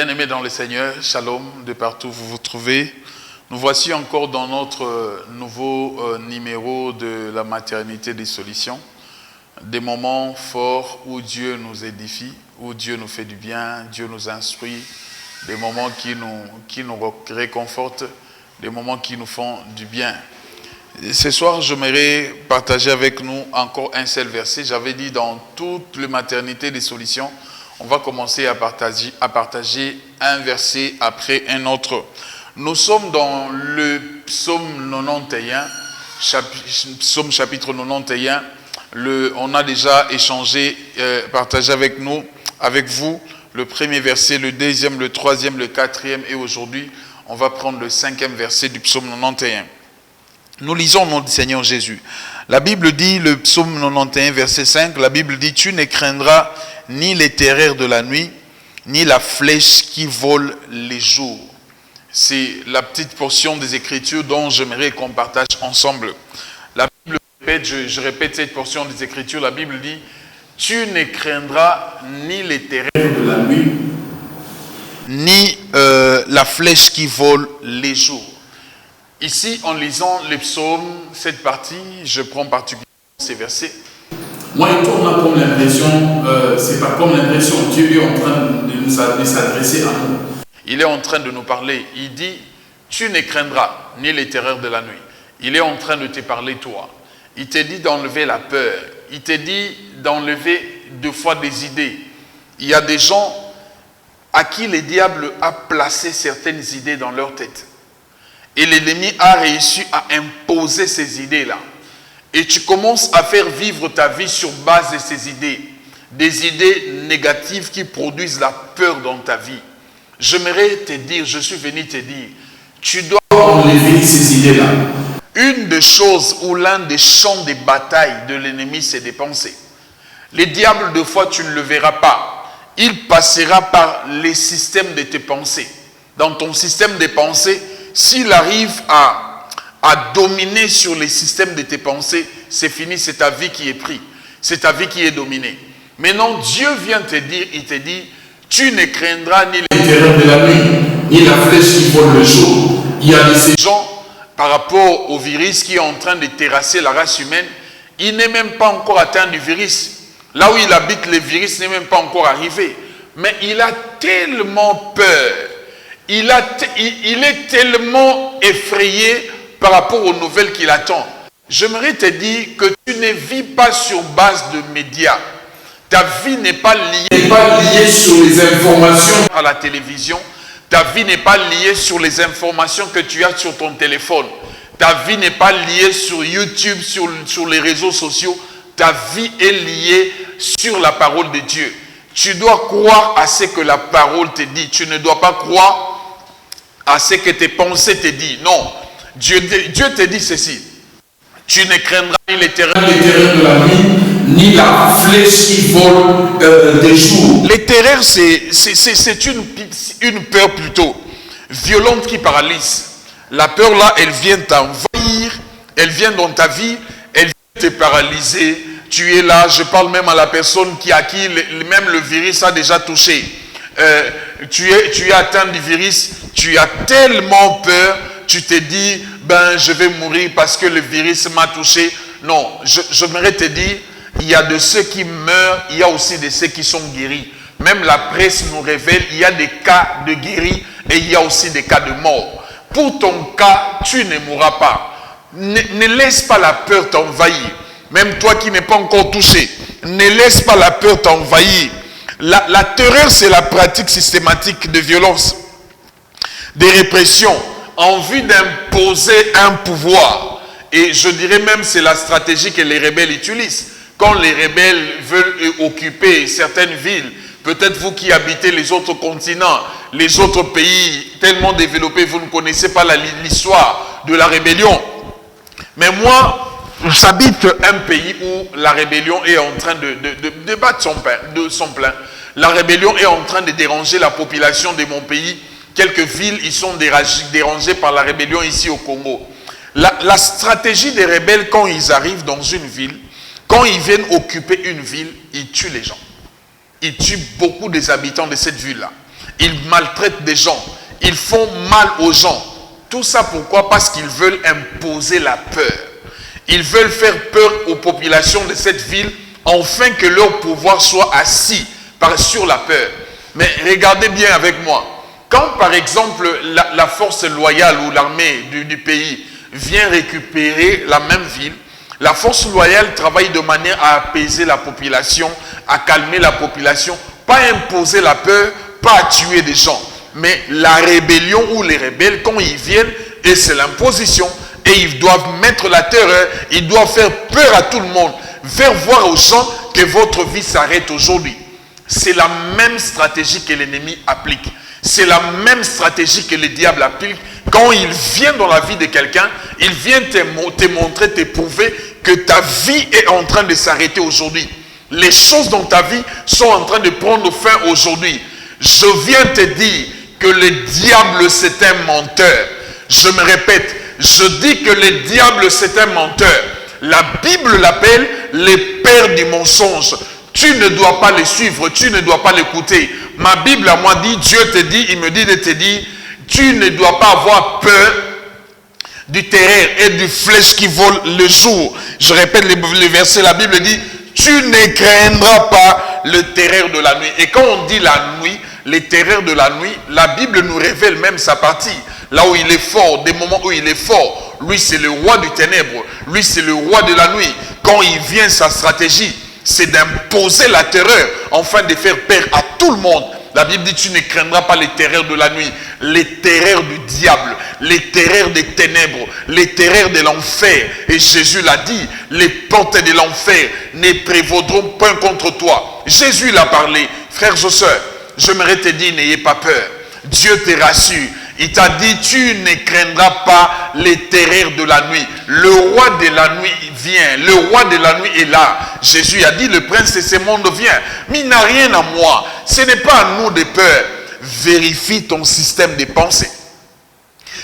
Bien-aimés dans le Seigneur, shalom de partout où vous vous trouvez. Nous voici encore dans notre nouveau numéro de la maternité des solutions. Des moments forts où Dieu nous édifie, où Dieu nous fait du bien, Dieu nous instruit. Des moments qui nous réconfortent, des moments qui nous font du bien. Ce soir, j'aimerais partager avec nous encore un seul verset. J'avais dit dans toute la maternité des solutions, on va commencer à partager un verset après un autre. Nous sommes dans le psaume 91, psaume chapitre 91. On a déjà échangé, partagé avec vous, le premier verset, le deuxième, le troisième, le quatrième, et aujourd'hui, on va prendre le cinquième verset du psaume 91. Nous lisons au nom du Seigneur Jésus. La Bible dit, le psaume 91, verset 5, la Bible dit, « Tu ne craindras ni les terreurs de la nuit, ni la flèche qui vole les jours. » C'est la petite portion des Écritures dont j'aimerais qu'on partage ensemble. La Bible répète, je répète cette portion des Écritures, la Bible dit, « Tu ne craindras ni les terreurs de la nuit, ni la flèche qui vole les jours. » Ici, en lisant les psaumes, cette partie, je prends particulièrement ces versets. Moi, il tourne là comme l'impression, c'est pas comme l'impression, Dieu est en train de s'adresser à nous. Il est en train de nous parler. Il dit, tu ne craindras ni les terreurs de la nuit. Il est en train de te parler, toi. Il te dit d'enlever la peur. Il te dit d'enlever deux fois des idées. Il y a des gens à qui le diable a placé certaines idées dans leur tête. Et l'ennemi a réussi à imposer ces idées-là. Et tu commences à faire vivre ta vie sur base de ces idées. Des idées négatives qui produisent la peur dans ta vie. J'aimerais te dire, je suis venu te dire, tu dois enlever ces idées-là. Une des choses ou l'un des champs de bataille de l'ennemi, c'est des pensées. Le diable, deux fois, tu ne le verras pas. Il passera par les systèmes de tes pensées. Dans ton système de pensées, s'il arrive à dominer sur les systèmes de tes pensées, c'est fini, c'est ta vie qui est prise. C'est ta vie qui est dominée. Maintenant, Dieu vient te dire, il te dit, tu ne craindras ni les terreurs de la nuit, ni la flèche qui vole le jour. Il y a de ces gens, par rapport au virus qui est en train de terrasser la race humaine, il n'est même pas encore atteint du virus. Là où il habite, le virus n'est même pas encore arrivé. Mais il a tellement peur. Il est tellement effrayé par rapport aux nouvelles qu'il attend. J'aimerais te dire que tu ne vis pas sur base de médias. Ta vie n'est pas liée sur les informations à la télévision. Ta vie n'est pas liée sur les informations que tu as sur ton téléphone. Ta vie n'est pas liée sur YouTube, sur les réseaux sociaux. Ta vie est liée sur la parole de Dieu. Tu dois croire à ce que la parole te dit. Tu ne dois pas croire à ce que tes pensées te disent. Non. Dieu te dit ceci. Tu ne craindras ni les terreurs de la nuit, ni la flèche qui vole des jours. Les terreurs, c'est une peur plutôt violente qui paralyse. La peur là, elle vient t'envahir, elle vient dans ta vie, elle vient te paralyser. Tu es là, je parle même à la personne à qui même le virus a déjà touché. Tu es atteint du virus, tu as tellement peur, tu te dis, je vais mourir parce que le virus m'a touché. Non, j'aimerais te dire, il y a de ceux qui meurent, il y a aussi de ceux qui sont guéris. Même la presse nous révèle, il y a des cas de guéris et il y a aussi des cas de mort. Pour ton cas, tu ne mourras pas. Ne laisse pas la peur t'envahir. Même toi qui n'es pas encore touché, ne laisse pas la peur t'envahir. La terreur, c'est la pratique systématique de violence, de répression, en vue d'imposer un pouvoir. Et je dirais même c'est la stratégie que les rebelles utilisent. Quand les rebelles veulent occuper certaines villes, peut-être vous qui habitez les autres continents, les autres pays tellement développés, vous ne connaissez pas l'histoire de la rébellion. Mais moi, j'habite un pays où la rébellion est en train de battre son plein. La rébellion est en train de déranger la population de mon pays. Quelques villes, ils sont dérangées par la rébellion ici au Congo. La stratégie des rebelles, quand ils arrivent dans une ville, quand ils viennent occuper une ville, ils tuent les gens. Ils tuent beaucoup des habitants de cette ville-là. Ils maltraitent des gens. Ils font mal aux gens. Tout ça pourquoi? Parce qu'ils veulent imposer la peur. Ils veulent faire peur aux populations de cette ville afin que leur pouvoir soit assis sur la peur. Mais regardez bien avec moi. Quand par exemple la force loyale ou l'armée du pays vient récupérer la même ville, la force loyale travaille de manière à apaiser la population, à calmer la population, pas imposer la peur, pas tuer des gens. Mais la rébellion ou les rebelles, quand ils viennent, et c'est l'imposition, et ils doivent mettre la terreur, ils doivent faire peur à tout le monde, faire voir aux gens que votre vie s'arrête aujourd'hui. C'est la même stratégie que l'ennemi applique. C'est la même stratégie que le diable applique. Quand il vient dans la vie de quelqu'un, il vient te montrer, te prouver que ta vie est en train de s'arrêter aujourd'hui. Les choses dans ta vie sont en train de prendre fin aujourd'hui. Je viens te dire que le diable c'est un menteur. Je me répète, je dis que le diable c'est un menteur. La Bible l'appelle le père du mensonge. Tu ne dois pas le suivre, tu ne dois pas l'écouter. Ma Bible à moi dit, Dieu te dit, il me dit de te dire, tu ne dois pas avoir peur du terreur et du flèche qui vole le jour. Je répète les versets, la Bible dit, tu ne craindras pas le terreur de la nuit. Et quand on dit la nuit, les terreurs de la nuit, la Bible nous révèle même sa partie. Là où il est fort, des moments où il est fort. Lui, c'est le roi du ténèbre. Lui, c'est le roi de la nuit. Quand il vient, sa stratégie, c'est d'imposer la terreur, afin de faire peur à tout le monde. La Bible dit, tu ne craindras pas les terreurs de la nuit, les terreurs du diable, les terreurs des ténèbres, les terreurs de l'enfer. Et Jésus l'a dit, les portes de l'enfer ne prévaudront point contre toi. Jésus l'a parlé. Frères et sœurs, j'aimerais te dire, n'ayez pas peur. Dieu te rassure. Il t'a dit, tu ne craindras pas les terreurs de la nuit. Le roi de la nuit vient. Le roi de la nuit est là. Jésus a dit, le prince de ce monde vient. Mais il n'a rien à moi. Ce n'est pas à nous de peur. Vérifie ton système de pensée.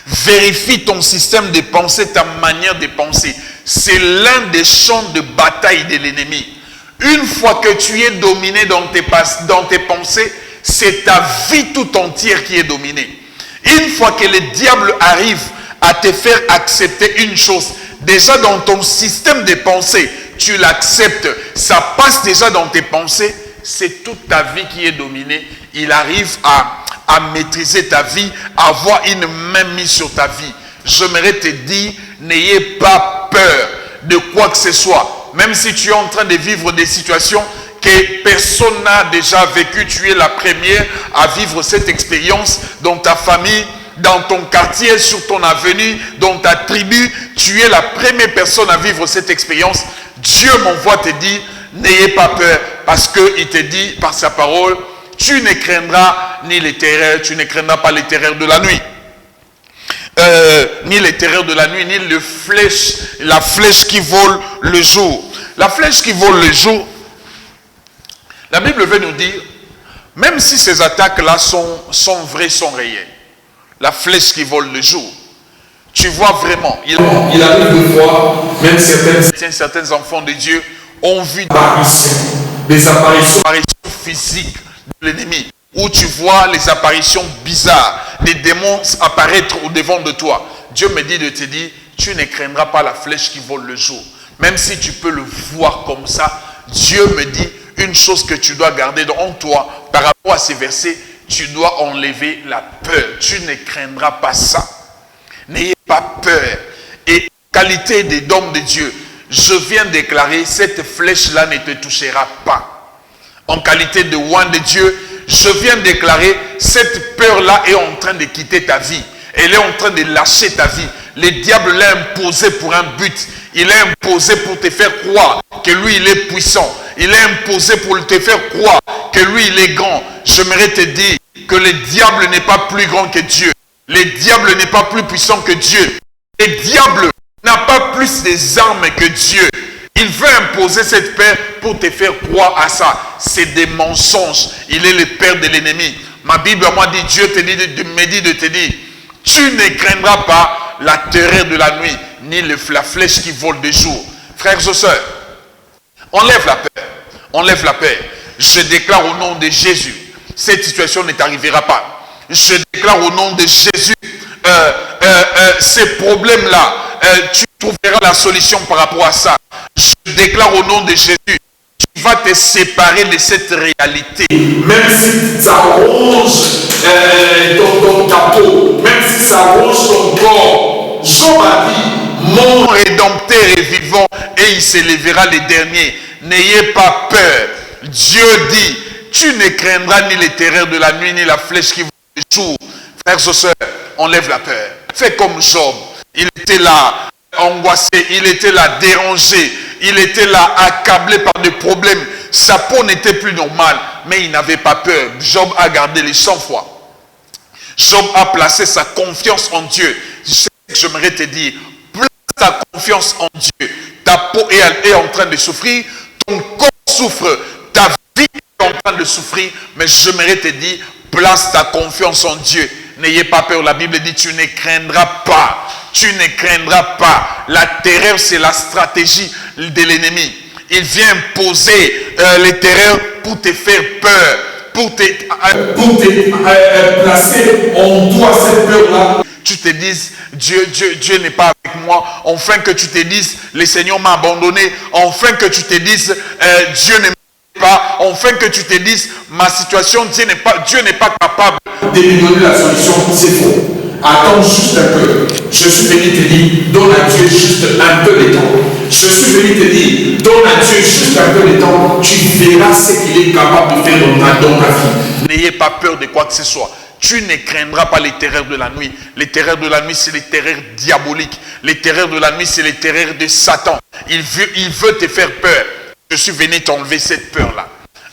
Vérifie ton système de pensée, ta manière de penser. C'est l'un des champs de bataille de l'ennemi. Une fois que tu es dominé dans tes pensées, c'est ta vie tout entière qui est dominée. Une fois que le diable arrive à te faire accepter une chose, déjà dans ton système de pensée, tu l'acceptes, ça passe déjà dans tes pensées, c'est toute ta vie qui est dominée. Il arrive à maîtriser ta vie, à avoir une main mise sur ta vie. J'aimerais te dire, n'ayez pas peur de quoi que ce soit. Même si tu es en train de vivre des situations que personne n'a déjà vécu, tu es la première à vivre cette expérience dans ta famille, dans ton quartier, sur ton avenue, dans ta tribu. Tu es la première personne à vivre cette expérience. Dieu m'envoie te dire, n'ayez pas peur, parce qu'il te dit par sa parole, tu ne craindras ni les terreurs, tu ne craindras pas les terreurs de la nuit. Ni les terreurs de la nuit, ni la flèche qui vole le jour. La flèche qui vole le jour, la Bible veut nous dire, même si ces attaques-là sont vraies, sont réelles, la flèche qui vole le jour, tu vois vraiment, il arrive de voir, même certains enfants de Dieu ont vu des apparitions physiques de l'ennemi, où tu vois les apparitions bizarres, des démons apparaître au devant de toi. Dieu me dit de te dire, tu ne craindras pas la flèche qui vole le jour. Même si tu peux le voir comme ça, Dieu me dit, une chose que tu dois garder en toi, par rapport à ces versets, tu dois enlever la peur. Tu ne craindras pas ça. N'ayez pas peur. Et qualité d'homme de Dieu, je viens déclarer, cette flèche-là ne te touchera pas. En qualité de roi de Dieu, je viens déclarer, cette peur-là est en train de quitter ta vie. Elle est en train de lâcher ta vie. Le diable l'a imposé pour un but. Il l'a imposé pour te faire croire que lui, il est puissant. Il l'a imposé pour te faire croire que lui, il est grand. J'aimerais te dire que le diable n'est pas plus grand que Dieu. Le diable n'est pas plus puissant que Dieu. Le diable n'a pas plus des armes que Dieu. Il veut imposer cette paix pour te faire croire à ça. C'est des mensonges. Il est le père de l'ennemi. Ma Bible à moi dit, Dieu me dit de te dire, tu ne craindras pas la terreur de la nuit, ni la flèche qui vole de jour. Frères et sœurs, enlève la peur. Enlève la peur. Je déclare au nom de Jésus, cette situation ne t'arrivera pas. Je déclare au nom de Jésus, ces problèmes-là, tu trouveras la solution par rapport à ça. Je déclare au nom de Jésus, tu vas te séparer de cette réalité. Même si ça ronge ta peau, même si ça ronge ton corps, Job a dit, mon rédempteur est vivant et il s'élèvera les derniers. N'ayez pas peur. Dieu dit, tu ne craindras ni les terreurs de la nuit, ni la flèche qui vous le jour. Frères et sœurs, enlève la peur. Fais comme Job. Il était là, angoissé, il était là, dérangé, il était là, accablé par des problèmes. Sa peau n'était plus normale, mais il n'avait pas peur. Job a gardé les sang-froid. Job a placé sa confiance en Dieu. J'aimerais te dire, place ta confiance en Dieu. Ta peau est en train de souffrir, ton corps souffre, ta vie est en train de souffrir, mais j'aimerais te dire, place ta confiance en Dieu. N'ayez pas peur, la Bible dit, tu ne craindras pas. Tu ne craindras pas. La terreur, c'est la stratégie de l'ennemi. Il vient poser les terreurs pour te faire peur, pour te placer en toi cette peur-là. Tu te dises, Dieu n'est pas avec moi. Enfin que tu te dises, le Seigneur m'a abandonné. Enfin que tu te dises, Dieu ne m'aime pas. Enfin que tu te dises, ma situation, Dieu n'est pas capable de lui donner la solution. C'est faux. Attends juste un peu. Je suis venu te dire, donne à Dieu juste un peu de temps. Je suis venu te dire, donne à Dieu juste un peu de temps. Tu verras ce qu'il est capable de faire dans ta vie. N'ayez pas peur de quoi que ce soit. Tu ne craindras pas les terreurs de la nuit. Les terreurs de la nuit, c'est les terreurs diaboliques. Les terreurs de la nuit, c'est les terreurs de Satan. Il veut te faire peur. Je suis venu t'enlever cette peur-là.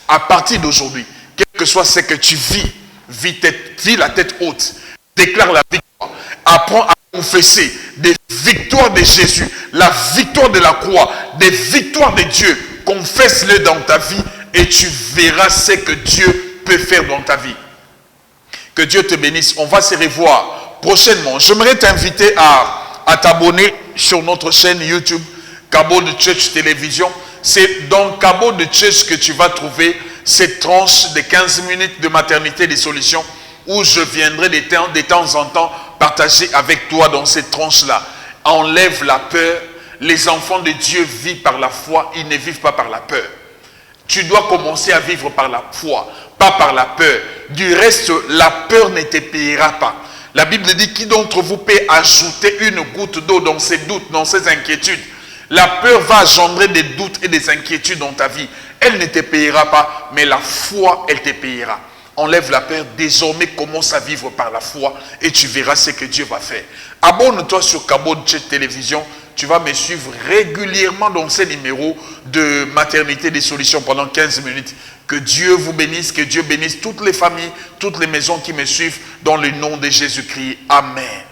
À partir d'aujourd'hui, quel que soit ce que tu vis la tête haute. Déclare la victoire. Apprends à confesser des victoires de Jésus, la victoire de la croix, des victoires de Dieu. Confesse-le dans ta vie et tu verras ce que Dieu peut faire dans ta vie. Que Dieu te bénisse. On va se revoir prochainement. J'aimerais t'inviter à t'abonner sur notre chaîne YouTube, Cabot de Church Télévision. C'est dans Cabot de Church que tu vas trouver cette tranche de 15 minutes de maternité des solutions où je viendrai de temps en temps partager avec toi dans cette tranche-là. Enlève la peur. Les enfants de Dieu vivent par la foi, ils ne vivent pas par la peur. Tu dois commencer à vivre par la foi, pas par la peur. Du reste, la peur ne te payera pas. La Bible dit, qui d'entre vous peut ajouter une goutte d'eau dans ses doutes, dans ses inquiétudes? La peur va engendrer des doutes et des inquiétudes dans ta vie. Elle ne te payera pas, mais la foi, elle te payera. Enlève la peur, désormais commence à vivre par la foi et tu verras ce que Dieu va faire. Abonne-toi sur Cabot de Télévision. Tu vas me suivre régulièrement dans ces numéros de maternité des solutions pendant 15 minutes. Que Dieu vous bénisse, que Dieu bénisse toutes les familles, toutes les maisons qui me suivent dans le nom de Jésus-Christ. Amen.